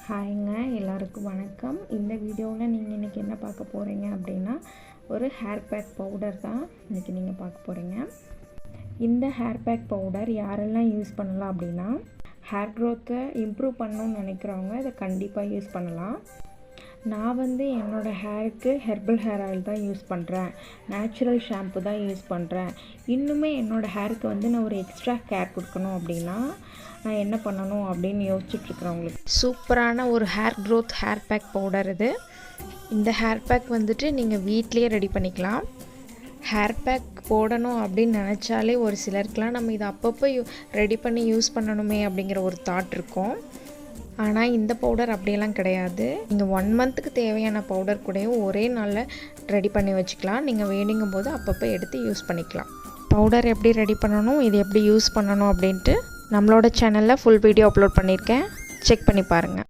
ஹாய்ங்க, எல்லாருக்கும் வணக்கம். இந்த வீடியோவில் நீங்கள் இன்றைக்கி என்ன பார்க்க போகிறீங்க அப்படின்னா, ஒரு ஹேர் பேக் பவுடர் தான் இன்றைக்கி நீங்கள் பார்க்க போகிறீங்க. இந்த ஹேர் பேக் பவுடர் யாரெல்லாம் யூஸ் பண்ணலாம் அப்படின்னா, ஹேர் க்ரோத்தை இம்ப்ரூவ் பண்ணணும்னு நினைக்கிறவங்க இதை கண்டிப்பாக யூஸ் பண்ணலாம். நான் என்னோடய ஹேருக்கு ஹெர்பல் ஹேர் ஆயில் தான் யூஸ் பண்ணுறேன், நேச்சுரல் ஷாம்பு தான் யூஸ் பண்ணுறேன். இன்னுமே என்னோடய ஹேருக்கு நான் ஒரு எக்ஸ்ட்ரா கேர் கொடுக்கணும் அப்படின்னா நான் என்ன பண்ணணும் அப்படின்னு யோசிச்சுட்ருக்குறவங்களுக்கு சூப்பரான ஒரு hair growth hair pack powder இது. இந்த ஹேர் பேக் நீங்கள் வீட்லேயே ரெடி பண்ணிக்கலாம். ஹேர் பேக் போடணும் அப்படின்னு நினச்சாலே ஒரு சிலருக்குலாம் நம்ம இதை அப்பப்போ ரெடி பண்ணி யூஸ் பண்ணணுமே அப்படிங்கிற ஒரு தாட் இருக்கும். ஆனால் இந்த பவுடர் அப்படியெல்லாம் கிடையாது. நீங்கள் 1 மந்த்துக்கு தேவையான பவுடர் கூடயும் ஒரே நாளில் ரெடி பண்ணி வச்சுக்கலாம். நீங்கள் வேணுங்கும் போது அப்பப்போ எடுத்து யூஸ் பண்ணிக்கலாம். பவுடர் எப்படி ரெடி பண்ணணும், இது எப்படி யூஸ் பண்ணணும் அப்படின்ட்டு நம்மளோட சேனலில் ஃபுல் வீடியோ அப்லோட் பண்ணியிருக்கேன், செக் பண்ணி பாருங்கள்.